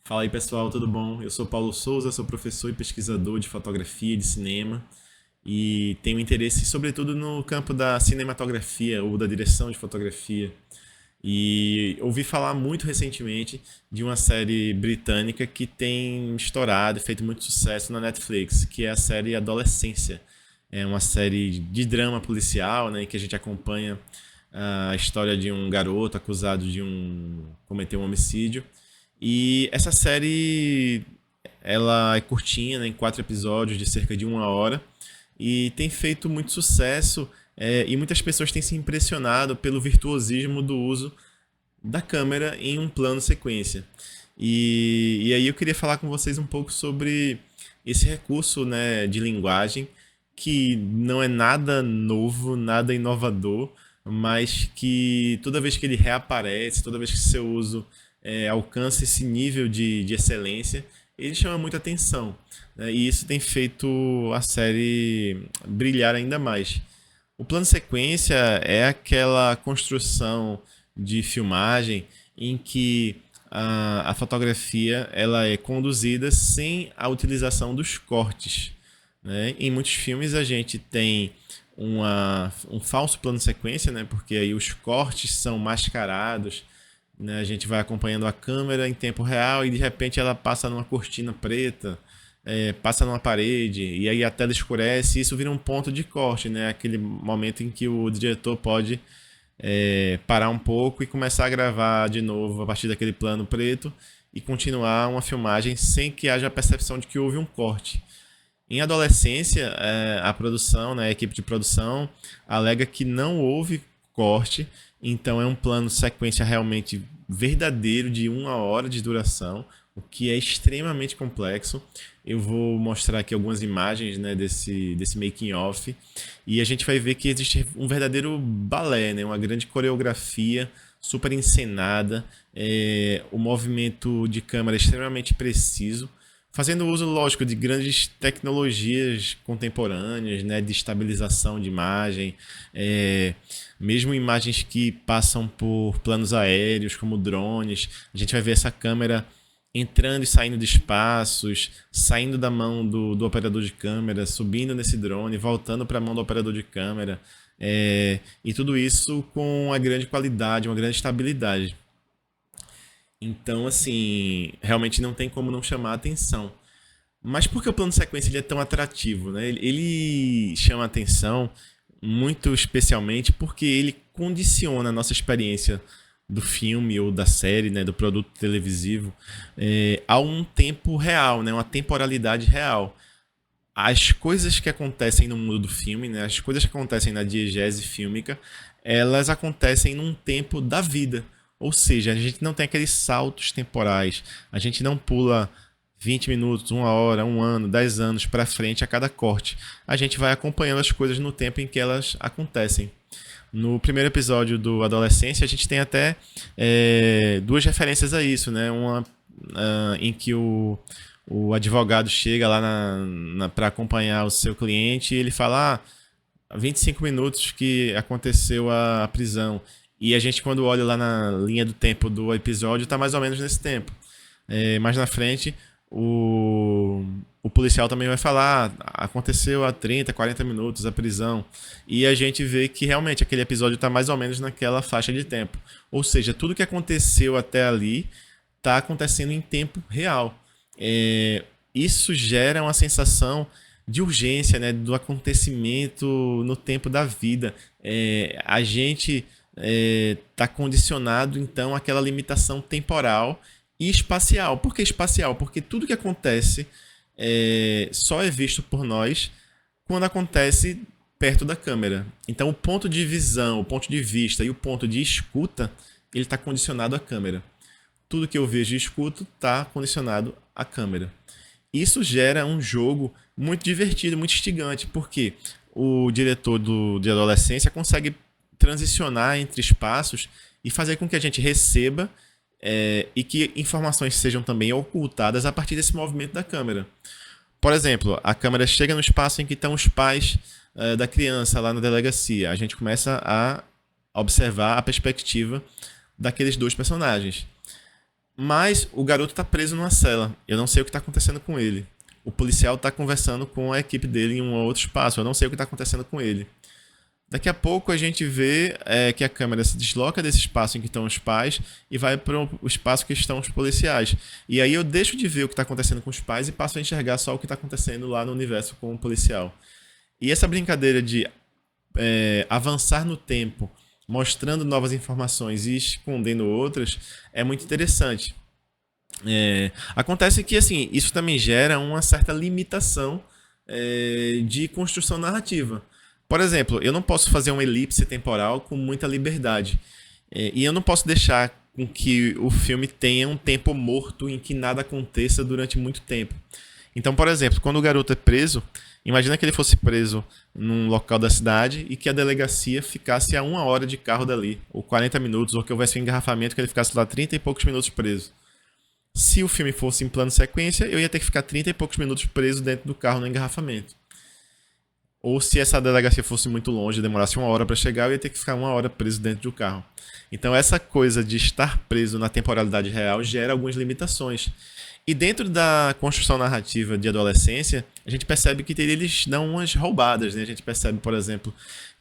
Fala aí pessoal, tudo bom? Eu sou Paulo Souza, sou professor e pesquisador de fotografia e de cinema e tenho interesse sobretudo no campo da cinematografia ou da direção de fotografia. E ouvi falar muito recentemente de uma série britânica que tem estourado e feito muito sucesso na Netflix, que é a série Adolescência. É uma série de drama policial, né, em que a gente acompanha a história de um garoto acusado de cometer um homicídio. E essa série ela é curtinha, né, em 4 episódios de cerca de 1 hora e tem feito muito sucesso, e muitas pessoas têm se impressionado pelo virtuosismo do uso da câmera em um plano sequência. E aí eu queria falar com vocês um pouco sobre esse recurso, né, de linguagem que não é nada novo, nada inovador, mas que toda vez que ele reaparece, toda vez que seu uso alcança esse nível de excelência, ele chama muita atenção, né? E isso tem feito a série brilhar ainda mais. O plano sequência é aquela construção de filmagem em que a fotografia ela é conduzida sem a utilização dos cortes, né? Em muitos filmes a gente tem um falso plano sequência, né? Porque aí os cortes são mascarados, né? A gente vai acompanhando a câmera em tempo real e de repente ela passa numa cortina preta, passa numa parede e aí a tela escurece e isso vira um ponto de corte, né? Aquele momento em que o diretor pode parar um pouco e começar a gravar de novo a partir daquele plano preto e continuar uma filmagem sem que haja a percepção de que houve um corte. Em Adolescência, a produção, né, a equipe de produção, alega que não houve corte, então é um plano sequência realmente verdadeiro de 1 hora de duração, o que é extremamente complexo. Eu vou mostrar aqui algumas imagens, né, desse making of e a gente vai ver que existe um verdadeiro balé, né, uma grande coreografia super encenada, o movimento de câmera é extremamente preciso, fazendo uso, lógico, de grandes tecnologias contemporâneas, né, de estabilização de imagem, mesmo imagens que passam por planos aéreos, como drones. A gente vai ver essa câmera entrando e saindo de espaços, saindo da mão do operador de câmera, subindo nesse drone, voltando para a mão do operador de câmera, e tudo isso com uma grande qualidade, uma grande estabilidade. Então, assim, realmente não tem como não chamar a atenção. Mas por que o plano sequência ele é tão atrativo, né? Ele chama a atenção muito especialmente porque ele condiciona a nossa experiência do filme ou da série, né, do produto televisivo, a um tempo real, né, uma temporalidade real. As coisas que acontecem no mundo do filme, né, as coisas que acontecem na diegese fílmica, elas acontecem num tempo da vida. Ou seja, a gente não tem aqueles saltos temporais, a gente não pula 20 minutos, 1 hora, 1 ano, 10 anos para frente a cada corte. A gente vai acompanhando as coisas no tempo em que elas acontecem. No primeiro episódio do Adolescência, a gente tem até duas referências a isso, né? Uma em que o advogado chega lá para acompanhar o seu cliente e ele fala: 25 minutos que aconteceu a prisão. E a gente, quando olha lá na linha do tempo do episódio, está mais ou menos nesse tempo. Mais na frente, o policial também vai falar: aconteceu há 30, 40 minutos a prisão. E a gente vê que realmente aquele episódio está mais ou menos naquela faixa de tempo. Ou seja, tudo que aconteceu até ali está acontecendo em tempo real. Isso gera uma sensação de urgência, né, do acontecimento no tempo da vida. A gente está condicionado então àquela limitação temporal e espacial. Por que espacial? Porque tudo que acontece só é visto por nós quando acontece perto da câmera. Então o ponto de visão, o ponto de vista e o ponto de escuta, ele está condicionado à câmera. Tudo que eu vejo e escuto está condicionado à câmera. Isso gera um jogo muito divertido, muito instigante, porque o diretor de Adolescência consegue transicionar entre espaços e fazer com que a gente receba e que informações sejam também ocultadas a partir desse movimento da câmera. Por exemplo, a câmera chega no espaço em que estão os pais da criança lá na delegacia. A gente começa a observar a perspectiva daqueles dois personagens. Mas o garoto tá preso numa cela. Eu não sei o que tá acontecendo com ele. O policial tá conversando com a equipe dele em um outro espaço. Eu não sei o que tá acontecendo com ele. Daqui a pouco a gente vê que a câmera se desloca desse espaço em que estão os pais e vai para o espaço que estão os policiais. E aí eu deixo de ver o que está acontecendo com os pais e passo a enxergar só o que está acontecendo lá no universo com o policial. E essa brincadeira de avançar no tempo, mostrando novas informações e escondendo outras, é muito interessante. Acontece que assim, isso também gera uma certa limitação de construção narrativa. Por exemplo, eu não posso fazer uma elipse temporal com muita liberdade. E eu não posso deixar com que o filme tenha um tempo morto em que nada aconteça durante muito tempo. Então, por exemplo, quando o garoto é preso, imagina que ele fosse preso num local da cidade e que a delegacia ficasse a 1 hora de carro dali, ou 40 minutos, ou que houvesse um engarrafamento que ele ficasse lá 30 e poucos minutos preso. Se o filme fosse em plano sequência, eu ia ter que ficar 30 e poucos minutos preso dentro do carro no engarrafamento. Ou se essa delegacia fosse muito longe, demorasse 1 hora para chegar, eu ia ter que ficar 1 hora preso dentro do carro. Então essa coisa de estar preso na temporalidade real gera algumas limitações. E dentro da construção narrativa de adolescência, a gente percebe que eles dão umas roubadas, né? A gente percebe, por exemplo,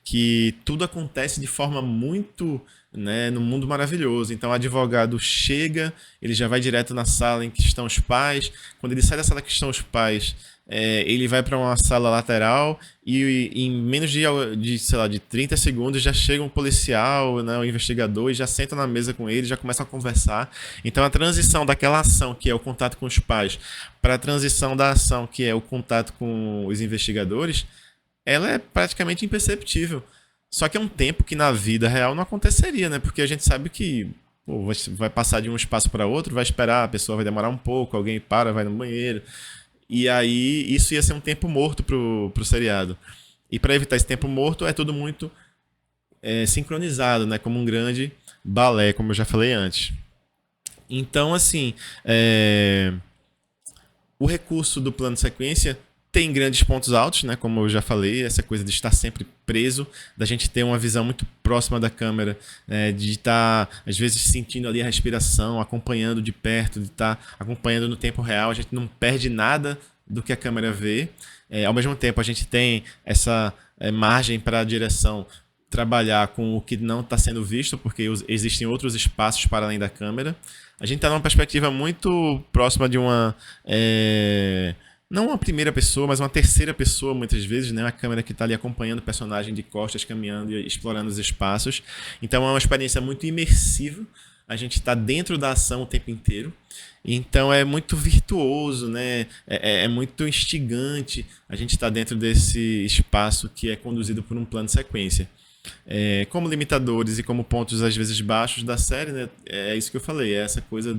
que tudo acontece de forma muito, né, no mundo maravilhoso. Então o advogado chega, ele já vai direto na sala em que estão os pais. Quando ele sai da sala que estão os pais, ele vai para uma sala lateral e em menos sei lá, de 30 segundos já chega um policial, né, um investigador, e já senta na mesa com ele, já começa a conversar. Então a transição daquela ação que é o contato com os pais para a transição da ação que é o contato com os investigadores, ela é praticamente imperceptível. Só que é um tempo que na vida real não aconteceria, né? Porque a gente sabe que vai passar de um espaço para outro, vai esperar, a pessoa vai demorar um pouco, alguém para, vai no banheiro. E aí isso ia ser um tempo morto pro seriado. E para evitar esse tempo morto é tudo muito sincronizado, né? Como um grande balé, como eu já falei antes. Então, assim, o recurso do plano de sequência tem grandes pontos altos, né? Como eu já falei, essa coisa de estar sempre preso, da gente ter uma visão muito próxima da câmera, de estar, às vezes, sentindo ali a respiração, acompanhando de perto, de estar acompanhando no tempo real. A gente não perde nada do que a câmera vê. Ao mesmo tempo, a gente tem essa margem para a direção trabalhar com o que não está sendo visto, porque existem outros espaços para além da câmera. A gente está numa perspectiva muito próxima de uma... não uma primeira pessoa, mas uma terceira pessoa, muitas vezes, né? A câmera que está ali acompanhando o personagem de costas, caminhando e explorando os espaços. Então é uma experiência muito imersiva. A gente está dentro da ação o tempo inteiro. Então é muito virtuoso, né? É muito instigante a gente estar dentro desse espaço que é conduzido por um plano de sequência. Como limitadores e como pontos às vezes baixos da série, né? É isso que eu falei, é essa coisa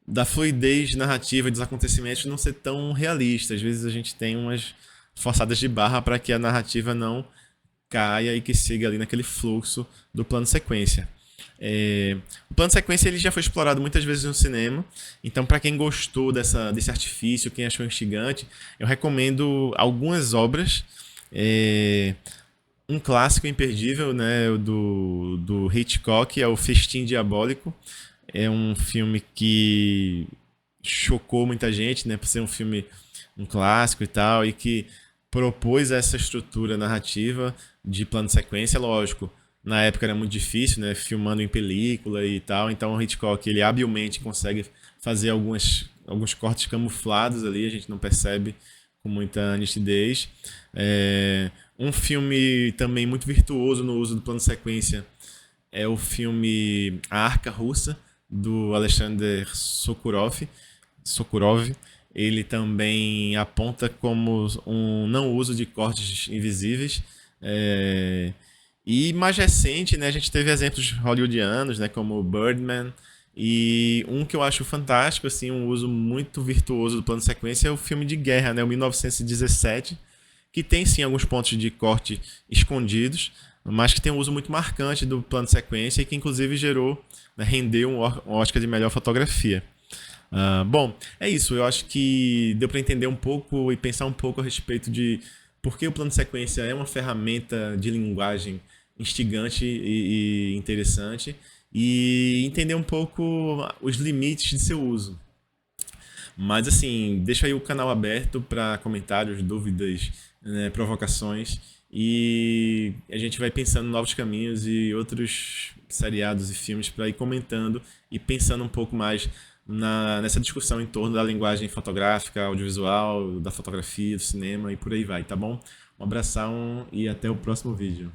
da fluidez narrativa dos acontecimentos não ser tão realista. Às vezes a gente tem umas forçadas de barra para que a narrativa não caia e que siga ali naquele fluxo do plano sequência. O plano sequência ele já foi explorado muitas vezes no cinema, então para quem gostou desse artifício, quem achou instigante, eu recomendo algumas obras. Um clássico imperdível, né, do Hitchcock, é o Festim Diabólico. É um filme que chocou muita gente, né, por ser um clássico e tal, e que propôs essa estrutura narrativa de plano de sequência, lógico. Na época era muito difícil, né, filmando em película e tal, então o Hitchcock ele habilmente consegue fazer alguns cortes camuflados ali, a gente não percebe com muita nitidez. Um filme também muito virtuoso no uso do plano de sequência é o filme A Arca Russa, do Alexander Sokurov. Ele também aponta como um não uso de cortes invisíveis. E mais recente, né, a gente teve exemplos hollywoodianos, né, como Birdman, e um que eu acho fantástico, assim, um uso muito virtuoso do plano de sequência é o filme de guerra, né, o 1917, que tem sim alguns pontos de corte escondidos, mas que tem um uso muito marcante do plano de sequência e que inclusive gerou, né, rendeu um Oscar de melhor fotografia. Bom, é isso. Eu acho que deu para entender um pouco e pensar um pouco a respeito de por que o plano de sequência é uma ferramenta de linguagem instigante e interessante, e entender um pouco os limites de seu uso. Mas assim, deixa aí o canal aberto para comentários, dúvidas, né, provocações, e a gente vai pensando em novos caminhos e outros seriados e filmes para ir comentando e pensando um pouco mais nessa discussão em torno da linguagem fotográfica, audiovisual, da fotografia, do cinema e por aí vai, tá bom? Um abração e até o próximo vídeo.